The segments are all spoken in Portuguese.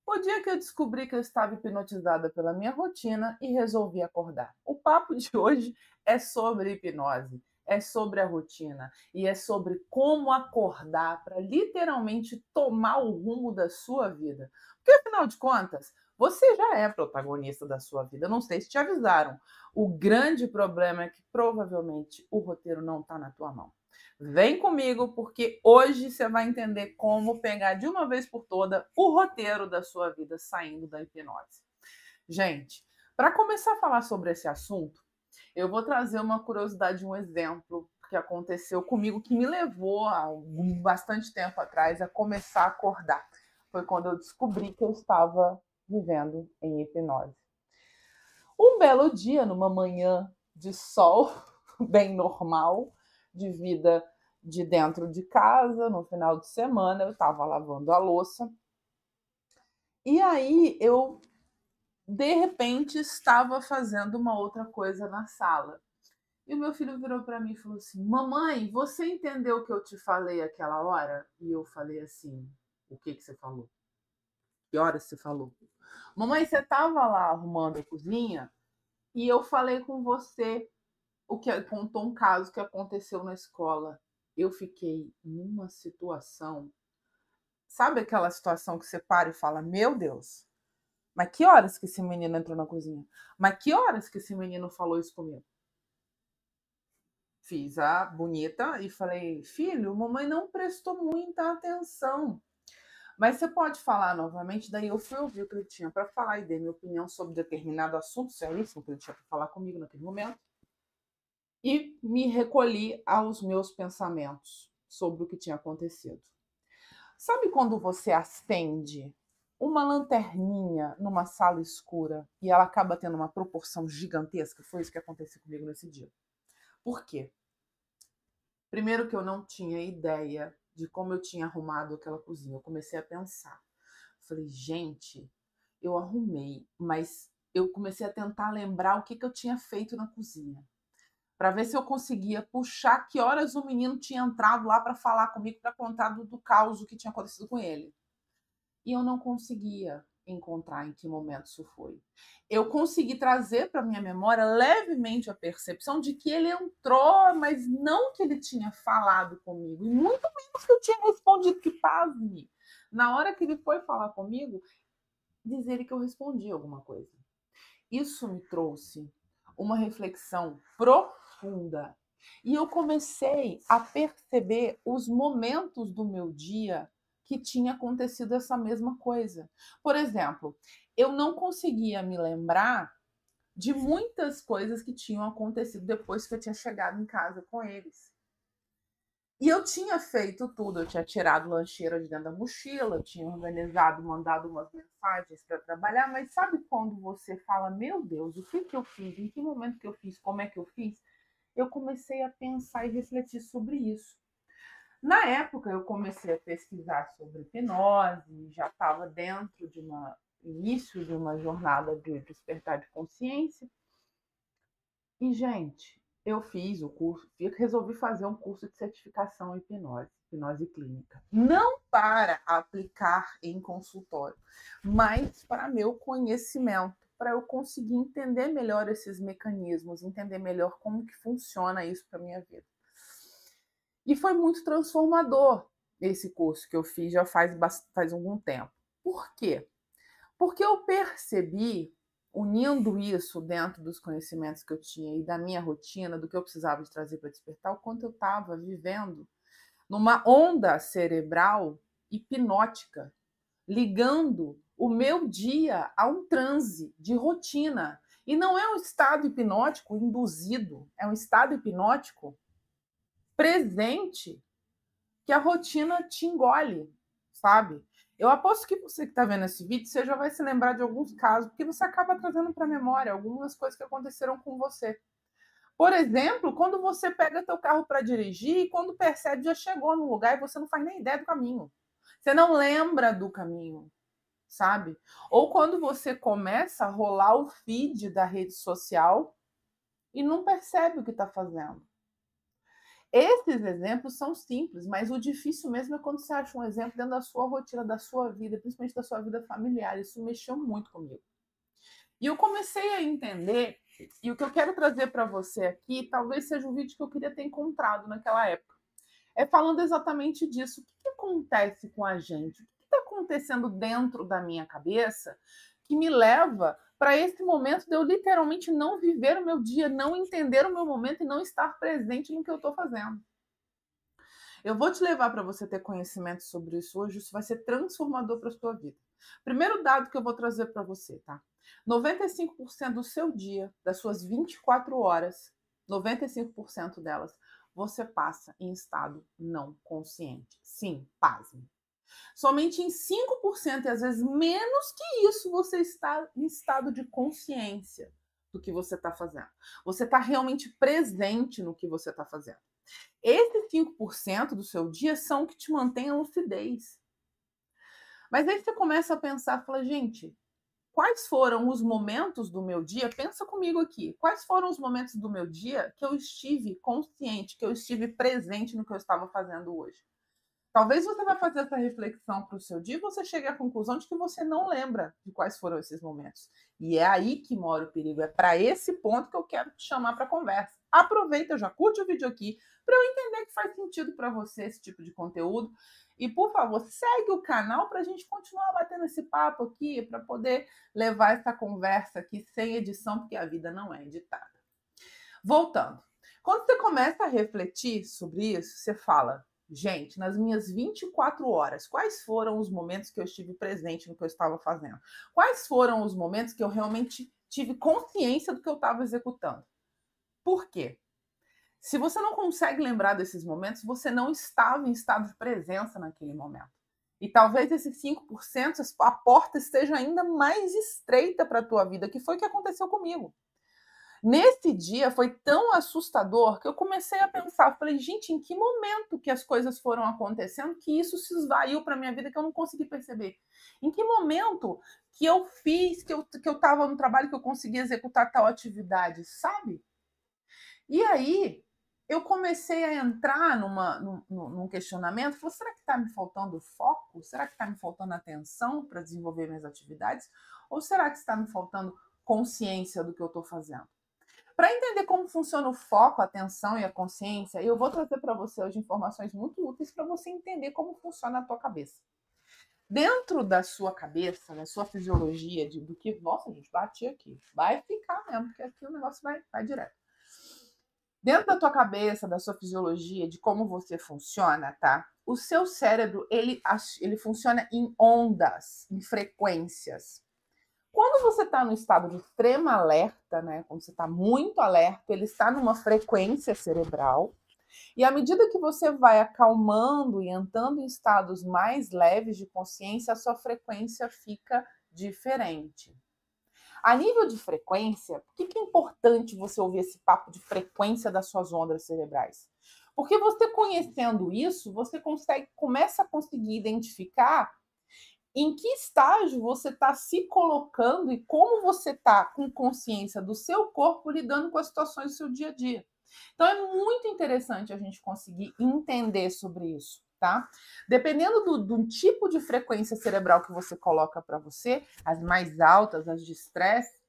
O dia que eu descobri que eu estava hipnotizada pela minha rotina e resolvi acordar. O papo de hoje é sobre hipnose, é sobre a rotina e é sobre como acordar para literalmente tomar o rumo da sua vida. Porque afinal de contas, você já é protagonista da sua vida. Não sei se te avisaram. O grande problema é que provavelmente o roteiro não está na tua mão. Vem comigo, porque hoje você vai entender como pegar de uma vez por toda o roteiro da sua vida saindo da hipnose. Gente, para começar a falar sobre esse assunto, eu vou trazer uma curiosidade, um exemplo que aconteceu comigo que me levou há bastante tempo atrás a começar a acordar. Foi quando eu descobri que eu estava vivendo em hipnose. Um belo dia, numa manhã de sol, bem normal, de vida de dentro de casa, no final de semana, eu estava lavando a louça. E aí eu, de repente, estava fazendo uma outra coisa na sala. E o meu filho virou para mim e falou assim: Mamãe, você entendeu o que eu te falei aquela hora? E eu falei assim: O que você falou? Que horas você falou? Mamãe, você estava lá arrumando a cozinha e eu falei com você o que contou um caso que aconteceu na escola. Eu fiquei numa situação, sabe aquela situação que você para e fala: Meu Deus, mas que horas que esse menino entrou na cozinha? Mas que horas que esse menino falou isso comigo? Fiz a bonita e falei: Filho, mamãe não prestou muita atenção. Mas você pode falar novamente? Daí eu fui ouvir o que ele tinha para falar e dei minha opinião sobre determinado assunto seríssimo que ele tinha para falar comigo naquele momento. E me recolhi aos meus pensamentos sobre o que tinha acontecido. Sabe quando você acende uma lanterninha numa sala escura e ela acaba tendo uma proporção gigantesca? Foi isso que aconteceu comigo nesse dia. Por quê? Primeiro que eu não tinha ideia de como eu tinha arrumado aquela cozinha. Eu comecei a pensar. Falei, gente, eu arrumei, mas eu comecei a tentar lembrar o que eu tinha feito na cozinha, para ver se eu conseguia puxar que horas o menino tinha entrado lá para falar comigo, para contar do caos que tinha acontecido com ele. E eu não conseguia encontrar em que momento isso foi. Eu consegui trazer para minha memória levemente a percepção de que ele entrou, mas não que ele tinha falado comigo, e muito menos que eu tinha respondido, que pasme. Na hora que ele foi falar comigo, dizer que eu respondi alguma coisa. Isso me trouxe uma reflexão profunda. E eu comecei a perceber os momentos do meu dia que tinha acontecido essa mesma coisa. Por exemplo, eu não conseguia me lembrar de muitas coisas que tinham acontecido depois que eu tinha chegado em casa com eles. E eu tinha feito tudo, eu tinha tirado lancheira de dentro da mochila, tinha organizado, mandado umas mensagens para trabalhar, mas sabe quando você fala, meu Deus, o que eu fiz, em que momento que eu fiz, como é que eu fiz? Eu comecei a pensar e refletir sobre isso. Na época, eu comecei a pesquisar sobre hipnose, já estava dentro de início de uma jornada de despertar de consciência. E, gente, eu fiz o curso, resolvi fazer um curso de certificação em hipnose, hipnose clínica. Não para aplicar em consultório, mas para meu conhecimento, para eu conseguir entender melhor esses mecanismos, entender melhor como que funciona isso para minha vida. E foi muito transformador esse curso que eu fiz já faz algum tempo. Por quê? Porque eu percebi, unindo isso dentro dos conhecimentos que eu tinha e da minha rotina, do que eu precisava de trazer para despertar, o quanto eu estava vivendo numa onda cerebral hipnótica, ligando o meu dia a um transe de rotina. E não é um estado hipnótico induzido, é um estado hipnótico presente que a rotina te engole, sabe? Eu aposto que você que está vendo esse vídeo, você já vai se lembrar de alguns casos, porque você acaba trazendo para a memória algumas coisas que aconteceram com você. Por exemplo, quando você pega teu carro para dirigir e quando percebe já chegou no lugar e você não faz nem ideia do caminho. Você não lembra do caminho, sabe? Ou quando você começa a rolar o feed da rede social e não percebe o que está fazendo. Esses exemplos são simples, mas o difícil mesmo é quando você acha um exemplo dentro da sua rotina, da sua vida, principalmente da sua vida familiar. Isso mexeu muito comigo. E eu comecei a entender, e o que eu quero trazer para você aqui, talvez seja o vídeo que eu queria ter encontrado naquela época. É falando exatamente disso. O que acontece com a gente? O que está acontecendo dentro da minha cabeça que me leva para esse momento de eu literalmente não viver o meu dia, não entender o meu momento e não estar presente no que eu estou fazendo? Eu vou te levar para você ter conhecimento sobre isso hoje, isso vai ser transformador para a sua vida. Primeiro dado que eu vou trazer para você, tá? 95% do seu dia, das suas 24 horas, 95% delas, você passa em estado não consciente. Sim, pasme. Somente em 5% e às vezes menos que isso você está em estado de consciência do que você está fazendo. Você está realmente presente no que você está fazendo. Esses 5% do seu dia são o que te mantém a lucidez. Mas aí você começa a pensar, fala, gente, quais foram os momentos do meu dia? Pensa comigo aqui. Quais foram os momentos do meu dia que eu estive consciente, que eu estive presente no que eu estava fazendo hoje? Talvez você vai fazer essa reflexão para o seu dia e você chegue à conclusão de que você não lembra de quais foram esses momentos. E é aí que mora o perigo. É para esse ponto que eu quero te chamar para conversa. Aproveita, já curte o vídeo aqui para eu entender que faz sentido para você esse tipo de conteúdo. E, por favor, segue o canal para a gente continuar batendo esse papo aqui, para poder levar essa conversa aqui sem edição, porque a vida não é editada. Voltando. Quando você começa a refletir sobre isso, você fala, gente, nas minhas 24 horas, quais foram os momentos que eu estive presente no que eu estava fazendo? Quais foram os momentos que eu realmente tive consciência do que eu estava executando? Por quê? Se você não consegue lembrar desses momentos, você não estava em estado de presença naquele momento. E talvez esses 5%, a porta esteja ainda mais estreita para a tua vida, que foi o que aconteceu comigo. Nesse dia foi tão assustador que eu comecei a pensar, falei, gente, em que momento que as coisas foram acontecendo que isso se esvaiu para minha vida que eu não consegui perceber? Em que momento que eu fiz, que eu estava no trabalho, que eu consegui executar tal atividade, sabe? E aí eu comecei a entrar num questionamento, falei, será que está me faltando foco? Será que está me faltando atenção para desenvolver minhas atividades? Ou será que está me faltando consciência do que eu estou fazendo? Para entender como funciona o foco, a atenção e a consciência, eu vou trazer para você hoje informações muito úteis para você entender como funciona a tua cabeça. Dentro da sua cabeça, da sua fisiologia, do que... Nossa, gente, bati aqui. Vai ficar mesmo, porque aqui o negócio vai direto. Dentro da tua cabeça, da sua fisiologia, de como você funciona, tá? O seu cérebro, ele funciona em ondas, em frequências. Quando você está no estado de extrema alerta, né? Quando você está muito alerta, ele está numa frequência cerebral. E à medida que você vai acalmando e entrando em estados mais leves de consciência, a sua frequência fica diferente. A nível de frequência, por que é importante você ouvir esse papo de frequência das suas ondas cerebrais? Porque você conhecendo isso, você começa a conseguir identificar em que estágio você está se colocando e como você está com consciência do seu corpo lidando com as situações do seu dia a dia. Então é muito interessante a gente conseguir entender sobre isso, tá? Dependendo do tipo de frequência cerebral que você coloca para você, as mais altas, as de estresse,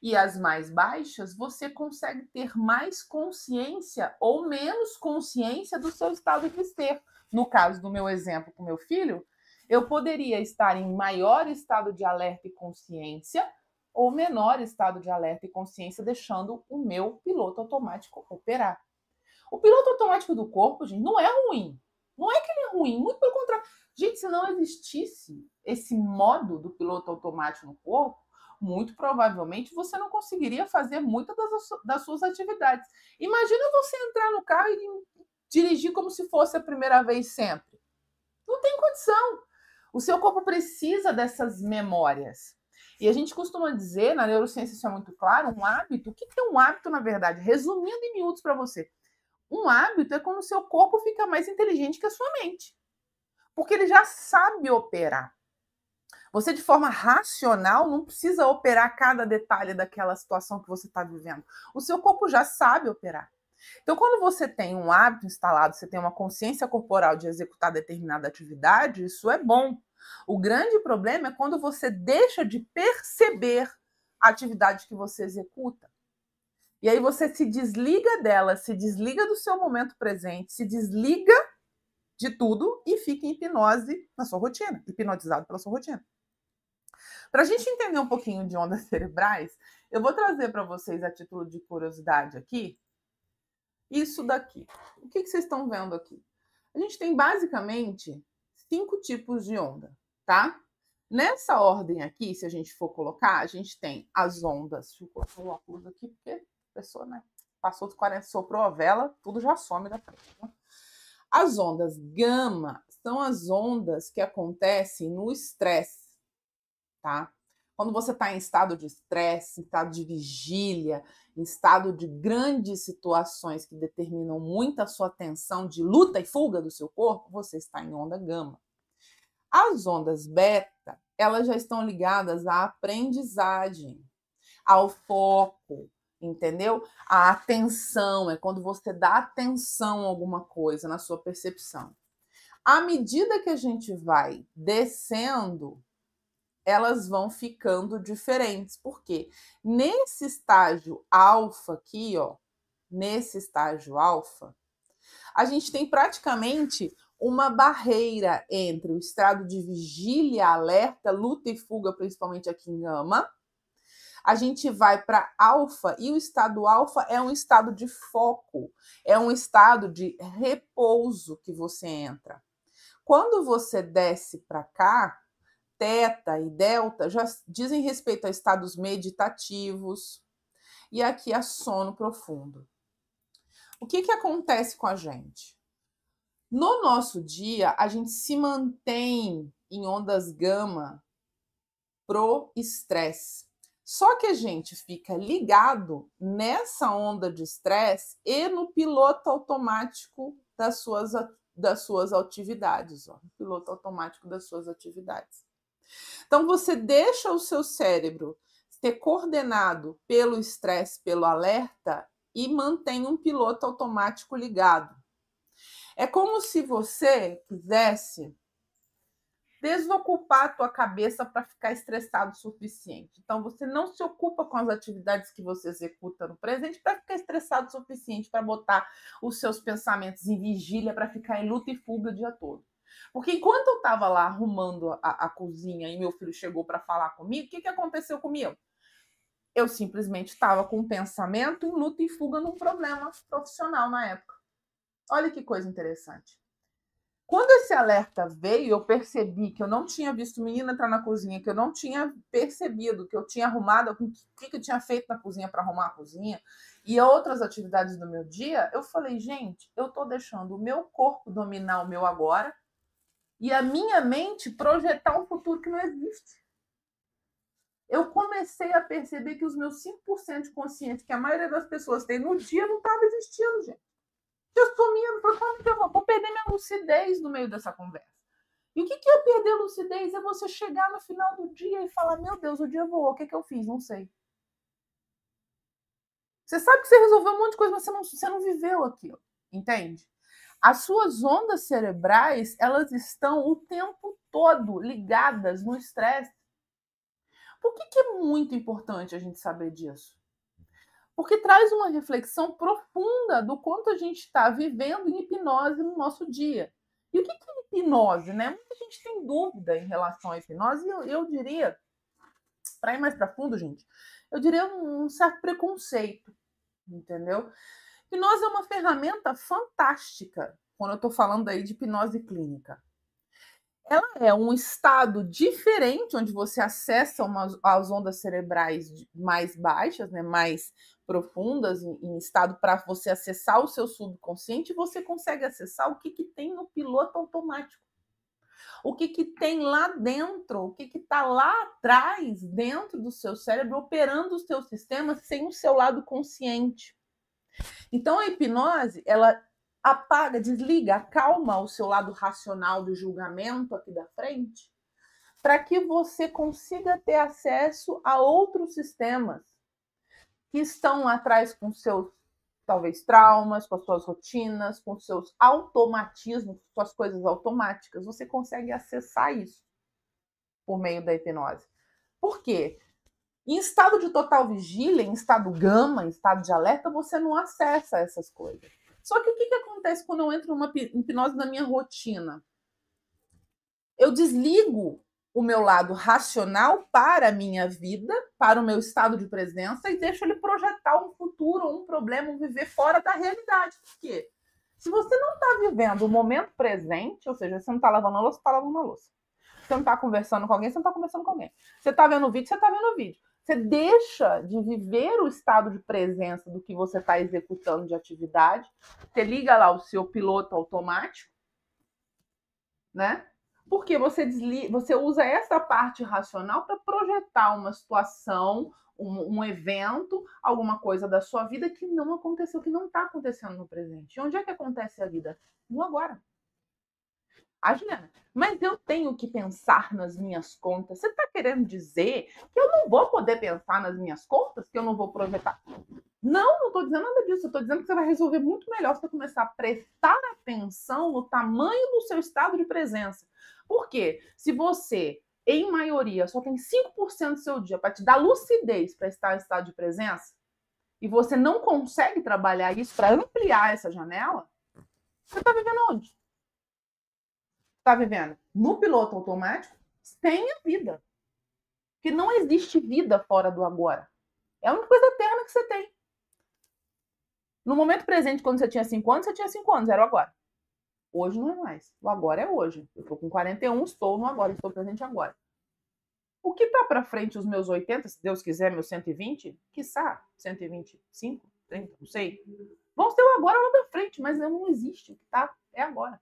e as mais baixas, você consegue ter mais consciência ou menos consciência do seu estado de ser. No caso do meu exemplo com meu filho, eu poderia estar em maior estado de alerta e consciência ou menor estado de alerta e consciência, deixando o meu piloto automático operar. O piloto automático do corpo, gente, não é ruim. Não é que ele é ruim, muito pelo contrário. Gente, se não existisse esse modo do piloto automático no corpo, muito provavelmente você não conseguiria fazer muitas das suas atividades. Imagina você entrar no carro e dirigir como se fosse a primeira vez sempre. Não tem condição. O seu corpo precisa dessas memórias. E a gente costuma dizer, na neurociência isso é muito claro, um hábito. O que é um hábito, na verdade? Resumindo em miúdos para você. Um hábito é quando o seu corpo fica mais inteligente que a sua mente. Porque ele já sabe operar. Você, de forma racional, não precisa operar cada detalhe daquela situação que você está vivendo. O seu corpo já sabe operar. Então, quando você tem um hábito instalado, você tem uma consciência corporal de executar determinada atividade, isso é bom. O grande problema é quando você deixa de perceber a atividade que você executa. E aí você se desliga dela, se desliga do seu momento presente, se desliga de tudo e fica em hipnose na sua rotina, hipnotizado pela sua rotina. Para a gente entender um pouquinho de ondas cerebrais, eu vou trazer para vocês, a título de curiosidade aqui, isso daqui. O que vocês estão vendo aqui? A gente tem basicamente 5 tipos de onda, tá? Nessa ordem aqui, se a gente for colocar, a gente tem as ondas. Deixa eu colocar o óculos aqui, porque a pessoa, né? Passou dos 40, soprou a vela, tudo já some da frente. Né? As ondas gama são as ondas que acontecem no estresse, tá? Quando você está em estado de estresse, em estado de vigília, em estado de grandes situações que determinam muito a sua atenção de luta e fuga do seu corpo, você está em onda gama. As ondas beta, elas já estão ligadas à aprendizagem, ao foco, entendeu? A atenção, é quando você dá atenção a alguma coisa na sua percepção. À medida que a gente vai descendo, elas vão ficando diferentes. Por quê? Nesse estágio alfa aqui, ó, nesse estágio alfa, a gente tem praticamente uma barreira entre o estado de vigília, alerta, luta e fuga, principalmente aqui em gama. A gente vai para alfa e o estado alfa é um estado de foco, é um estado de repouso que você entra. Quando você desce para cá, teta e delta já dizem respeito a estados meditativos e aqui a sono profundo. O que acontece com a gente? No nosso dia, a gente se mantém em ondas gama pro estresse. Só que a gente fica ligado nessa onda de estresse e no piloto automático das suas atividades, ó, piloto automático das suas atividades. Então, você deixa o seu cérebro ser coordenado pelo estresse, pelo alerta e mantém um piloto automático ligado. É como se você quisesse desocupar a tua cabeça para ficar estressado o suficiente. Então, você não se ocupa com as atividades que você executa no presente para ficar estressado o suficiente para botar os seus pensamentos em vigília, para ficar em luta e fuga o dia todo. Porque enquanto eu estava lá arrumando a cozinha e meu filho chegou para falar comigo, o que aconteceu comigo? Eu simplesmente estava com um pensamento em luta e fuga num problema profissional na época. Olha que coisa interessante. Quando esse alerta veio, eu percebi que eu não tinha visto o menino entrar na cozinha, que eu não tinha percebido que eu tinha arrumado, o que eu tinha feito na cozinha para arrumar a cozinha e outras atividades do meu dia. Eu falei, gente, eu estou deixando o meu corpo dominar o meu agora e a minha mente projetar um futuro que não existe. Eu comecei a perceber que os meus 5% de consciência que a maioria das pessoas tem no dia não estava existindo, gente. Eu sumindo, eu vou perder minha lucidez no meio dessa conversa. E o que é perder lucidez? É você chegar no final do dia e falar, meu Deus, o dia voou, o que eu fiz? Não sei. Você sabe que você resolveu um monte de coisa, mas você não viveu aquilo, entende? As suas ondas cerebrais, elas estão o tempo todo ligadas no estresse. Por que é muito importante a gente saber disso? Porque traz uma reflexão profunda do quanto a gente está vivendo em hipnose no nosso dia. E o que é hipnose, né? Muita gente tem dúvida em relação à hipnose, e eu diria, para ir mais para fundo, gente, eu diria um certo preconceito, entendeu? Hipnose é uma ferramenta fantástica, quando eu estou falando aí de hipnose clínica. Ela é um estado diferente, onde você acessa as ondas cerebrais mais baixas, né, mais profundas, em estado para você acessar o seu subconsciente, e você consegue acessar o que tem no piloto automático. O que tem lá dentro, o que está lá atrás, dentro do seu cérebro, operando os seus sistemas sem o seu lado consciente. Então, a hipnose, ela apaga, desliga, acalma o seu lado racional do julgamento aqui da frente, para que você consiga ter acesso a outros sistemas que estão lá atrás com seus talvez traumas, com as suas rotinas, com os seus automatismos, com as coisas automáticas. Você consegue acessar isso por meio da hipnose. Por quê? Em estado de total vigília, em estado gama, em estado de alerta, você não acessa essas coisas. Só que o que acontece quando eu entro numa hipnose na minha rotina? Eu desligo o meu lado racional para a minha vida, para o meu estado de presença e deixo ele projetar um futuro, um problema, um viver fora da realidade. Por quê? Se você não está vivendo o momento presente, ou seja, você não está lavando a louça, você está lavando a louça. Você não está conversando com alguém, você não está conversando com alguém. Você está vendo o vídeo, você está vendo o vídeo. Você deixa de viver o estado de presença do que você está executando de atividade. Você liga lá o seu piloto automático, né? Porque você usa essa parte racional para projetar uma situação, um evento, alguma coisa da sua vida que não aconteceu, que não está acontecendo no presente. E onde é que acontece a vida? No agora. Juliana, mas eu tenho que pensar nas minhas contas. Você está querendo dizer que eu não vou poder pensar nas minhas contas? Que eu não vou projetar? Não estou dizendo nada disso. Eu estou dizendo que você vai resolver muito melhor se você começar a prestar atenção no tamanho do seu estado de presença. Por quê? Se você, em maioria, só tem 5% do seu dia para te dar lucidez para estar em estado de presença, e você não consegue trabalhar isso para ampliar essa janela, você está vivendo onde? Está vivendo no piloto automático, sem a vida. Porque não existe vida fora do agora. É a única coisa eterna que você tem. No momento presente, quando você tinha 5 anos, você tinha 5 anos, era o agora. Hoje não é mais. O agora é hoje. Eu estou com 41, estou no agora, estou presente agora. O que está para frente, os meus 80, se Deus quiser, meus 120, quiçá 125, 30, não sei. Vão ser o agora lá da frente, mas não existe. O que está é agora.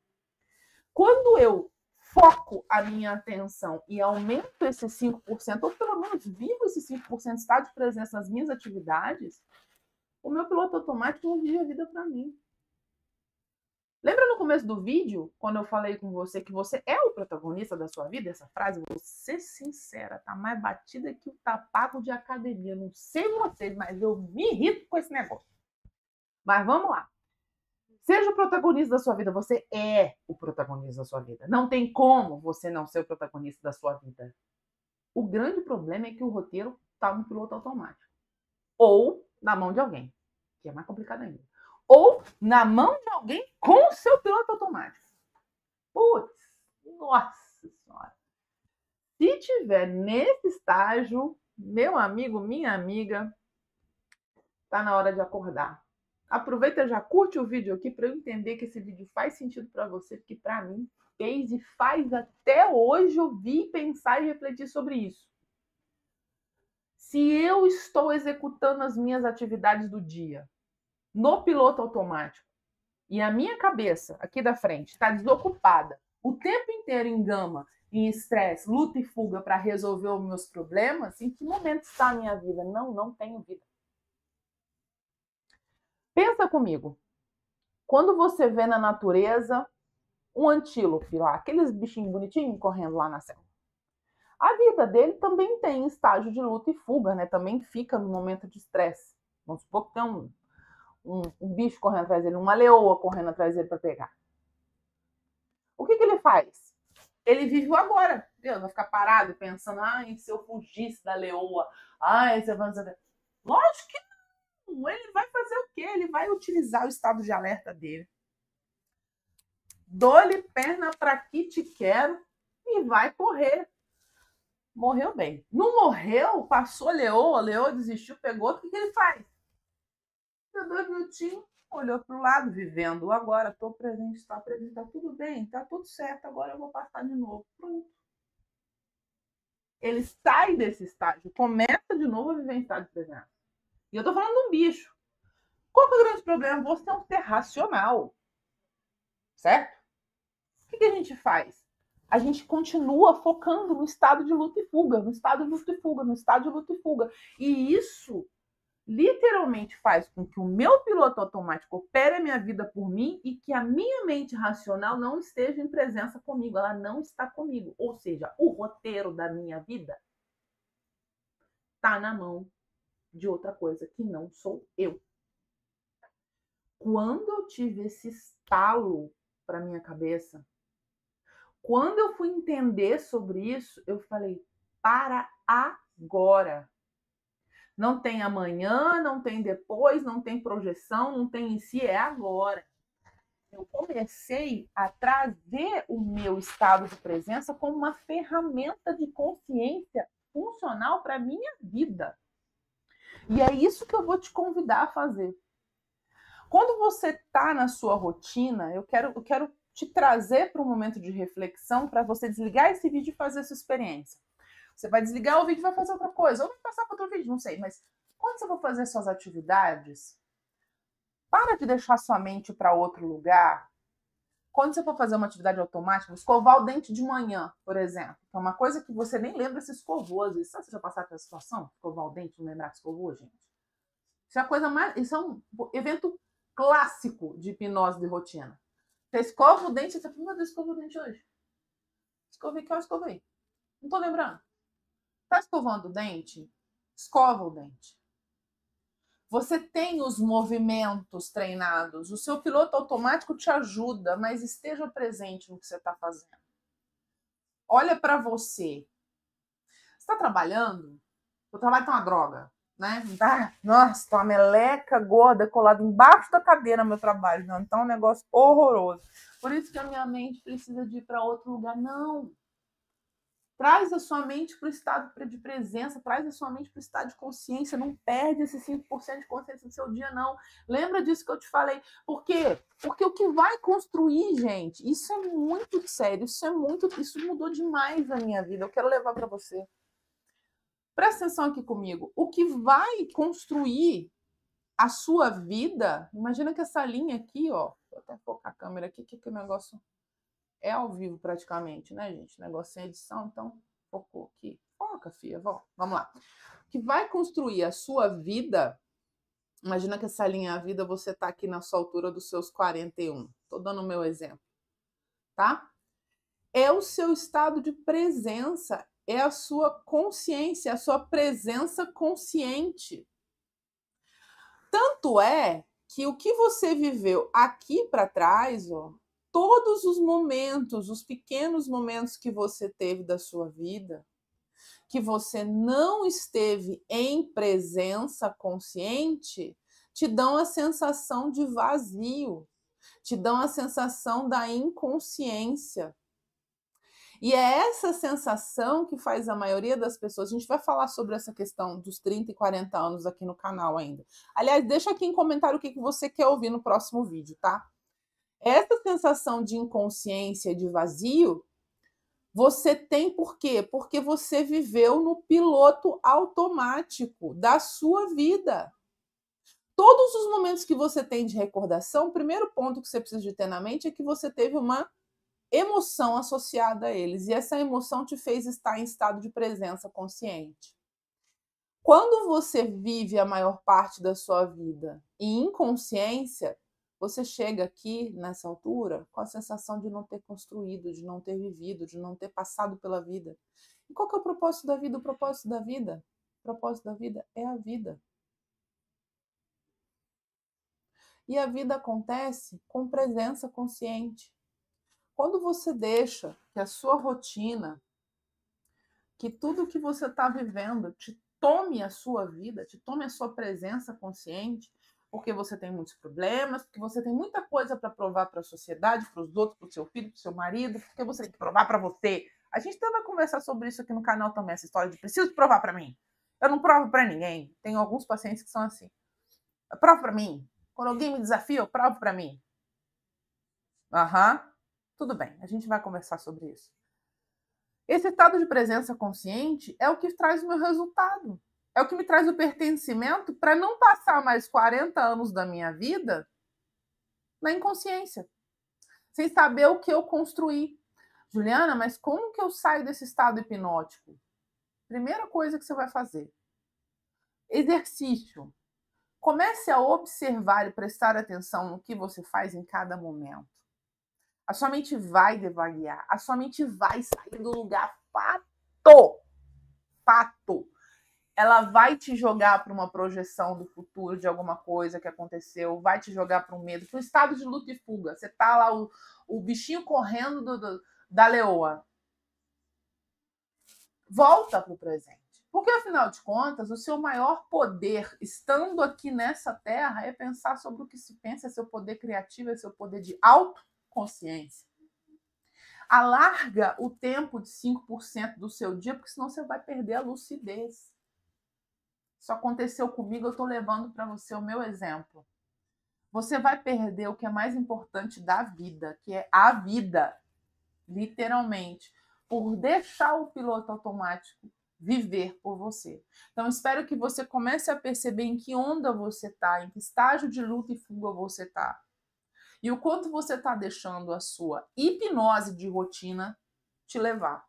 Quando eu foco a minha atenção e aumento esses 5%, ou pelo menos vivo esses 5%, estado de presença nas minhas atividades, o meu piloto automático não vive a vida para mim. Lembra no começo do vídeo, quando eu falei com você que você é o protagonista da sua vida? Essa frase, vou ser sincera, tá mais batida que o tapaco de academia. Não sei vocês, mas eu me irrito com esse negócio. Mas vamos lá. Seja o protagonista da sua vida. Você é o protagonista da sua vida. Não tem como você não ser o protagonista da sua vida. O grande problema é que o roteiro está no piloto automático. Ou na mão de alguém, que é mais complicado ainda. Ou na mão de alguém com o seu piloto automático. Putz, nossa senhora. Se tiver nesse estágio, meu amigo, minha amiga, tá na hora de acordar. Aproveita e já curte o vídeo aqui para eu entender que esse vídeo faz sentido para você, porque para mim fez e faz até hoje ouvir, pensar e refletir sobre isso. Se eu estou executando as minhas atividades do dia no piloto automático e a minha cabeça aqui da frente está desocupada o tempo inteiro em gama, em estresse, luta e fuga para resolver os meus problemas, em que momento está a minha vida? Não tenho vida. Pensa comigo. Quando você vê na natureza um antílope lá, aqueles bichinhos bonitinhos correndo lá na selva, a vida dele também tem estágio de luta e fuga, né? Também fica no momento de estresse. Vamos supor que tem um bicho correndo atrás dele, uma leoa correndo atrás dele para pegar. O que ele faz? Ele vive o agora. Ele vai ficar parado pensando, ai, se eu fugisse da leoa, ai, se eu... Lógico que não. Ele vai fazer o quê? Ele vai utilizar o estado de alerta dele. Dou-lhe perna para que te quero e vai correr. Morreu bem. Não morreu, passou a leoa desistiu, pegou, o que ele faz? Deu 2 minutinhos, olhou para o lado, vivendo agora, estou presente, está tudo bem, está tudo certo, agora eu vou passar de novo. Pronto. Ele sai desse estágio, começa de novo a viver em estado de presença. E eu estou falando de um bicho. Qual que é o grande problema? Você é um ser racional. Certo? O que a gente faz? A gente continua focando no estado de luta e fuga, no estado de luta e fuga, no estado de luta e fuga. E isso literalmente faz com que o meu piloto automático opere a minha vida por mim e que a minha mente racional não esteja em presença comigo, ela não está comigo. Ou seja, o roteiro da minha vida está na mão de outra coisa que não sou eu. quando eu tive esse estalo para minha cabeça, quando eu fui entender sobre isso, eu falei, para agora. Não tem amanhã, não tem depois, não tem projeção, não tem em si, é agora. Eu comecei a trazer o meu estado de presença como uma ferramenta de consciência funcional para a minha vida. E é isso que eu vou te convidar a fazer. Quando você está na sua rotina, eu quero te trazer para um momento de reflexão para você desligar esse vídeo e fazer essa experiência. Você vai desligar o vídeo e vai fazer outra coisa, ou vai passar para outro vídeo, não sei. Mas quando você for fazer suas atividades, para de deixar sua mente para outro lugar. Quando você for fazer uma atividade automática, escovar o dente de manhã, por exemplo, que é uma coisa que você nem lembra se escovou. Às vezes, sabe se já passaram pela situação? Escovar o dente, não lembrar que escovou, gente? Isso é a coisa mais. Isso é um evento clássico de hipnose de rotina. Você escova o dente e você fala, meu Deus, escovou o dente hoje. Escovei, que eu escovei. Não tô lembrando. Tá escovando o dente? Escova o dente. Você tem os movimentos treinados. O seu piloto automático te ajuda, mas esteja presente no que você está fazendo. Olha para você. Você está trabalhando? O trabalho está uma droga, né? Nossa, tá uma meleca gorda colada embaixo da cadeira meu trabalho. Não, então é um negócio horroroso. Por isso que a minha mente precisa de ir para outro lugar. Não. Traz a sua mente para o estado de presença, traz a sua mente para o estado de consciência, não perde esse 5% de consciência do seu dia, não. Lembra disso que eu te falei. Por quê? Porque o que vai construir, gente, isso é muito sério, isso mudou demais a minha vida. Eu quero levar para você. Presta atenção aqui comigo. O que vai construir a sua vida, imagina que essa linha aqui, ó, vou até focar a câmera aqui, que o negócio é ao vivo praticamente, né, gente? Negócio sem edição, então focou aqui. Foca, filha, vamos lá. O que vai construir a sua vida, imagina que essa linha a vida, você tá aqui na sua altura dos seus 41. Tô dando o meu exemplo, tá? É o seu estado de presença, é a sua consciência, a sua presença consciente. Tanto é que o que você viveu aqui para trás, ó, todos os momentos, os pequenos momentos que você teve da sua vida, que você não esteve em presença consciente, te dão a sensação de vazio, te dão a sensação da inconsciência. E é essa sensação que faz a maioria das pessoas. A gente vai falar sobre essa questão dos 30 e 40 anos aqui no canal ainda. Aliás, deixa aqui em comentário o que você quer ouvir no próximo vídeo, tá? Essa sensação de inconsciência, de vazio, você tem por quê? Porque você viveu no piloto automático da sua vida. Todos os momentos que você tem de recordação, o primeiro ponto que você precisa de ter na mente é que você teve uma emoção associada a eles. E essa emoção te fez estar em estado de presença consciente. Quando você vive a maior parte da sua vida em inconsciência, você chega aqui, nessa altura, com a sensação de não ter construído, de não ter vivido, de não ter passado pela vida. E qual que é o propósito da vida? O propósito da vida? O propósito da vida é a vida. E a vida acontece com presença consciente. Quando você deixa que a sua rotina, que tudo que você está vivendo te tome a sua vida, te tome a sua presença consciente, porque você tem muitos problemas, porque você tem muita coisa para provar para a sociedade, para os outros, para o seu filho, para o seu marido, porque você tem que provar para você. A gente também vai conversar sobre isso aqui no canal também, essa história de preciso provar para mim. Eu não provo para ninguém. Tenho alguns pacientes que são assim. Prova para mim. Quando alguém me desafia, eu provo para mim. Aham. Tudo bem, a gente vai conversar sobre isso. Esse estado de presença consciente é o que traz o meu resultado. É o que me traz o pertencimento para não passar mais 40 anos da minha vida na inconsciência, sem saber o que eu construí. Juliana, mas como que eu saio desse estado hipnótico? Primeira coisa que você vai fazer: exercício. Comece a observar e prestar atenção no que você faz em cada momento. A sua mente vai devaguear, a sua mente vai sair do lugar fato. Fato. ela vai te jogar para uma projeção do futuro de alguma coisa que aconteceu, vai te jogar para um medo, para um estado de luta e fuga. Você tá lá, o bichinho correndo da leoa. Volta para o presente. Porque, afinal de contas, o seu maior poder, estando aqui nessa terra, é pensar sobre o que se pensa, é seu poder criativo, é seu poder de autoconsciência. Alarga o tempo de 5% do seu dia, porque senão você vai perder a lucidez. Isso aconteceu comigo, eu estou levando para você o meu exemplo. Você vai perder o que é mais importante da vida, que é a vida, literalmente, por deixar o piloto automático viver por você. Então, espero que você comece a perceber em que onda você está, em que estágio de luta e fuga você está. E o quanto você está deixando a sua hipnose de rotina te levar.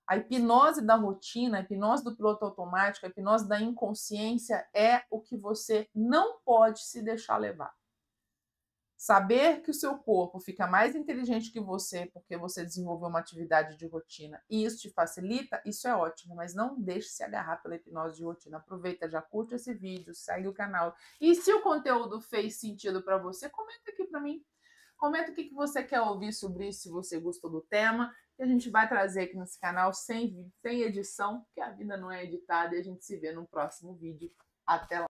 A hipnose da rotina, a hipnose do piloto automático, a hipnose da inconsciência é o que você não pode se deixar levar. Saber que o seu corpo fica mais inteligente que você porque você desenvolveu uma atividade de rotina e isso te facilita, isso é ótimo, mas não deixe se agarrar pela hipnose de rotina. Aproveita, já curte esse vídeo, segue o canal. E se o conteúdo fez sentido para você, comenta aqui para mim. Comenta o que você quer ouvir sobre isso, se você gostou do tema. E a gente vai trazer aqui nesse canal sem edição, porque a vida não é editada. E a gente se vê no próximo vídeo. Até lá!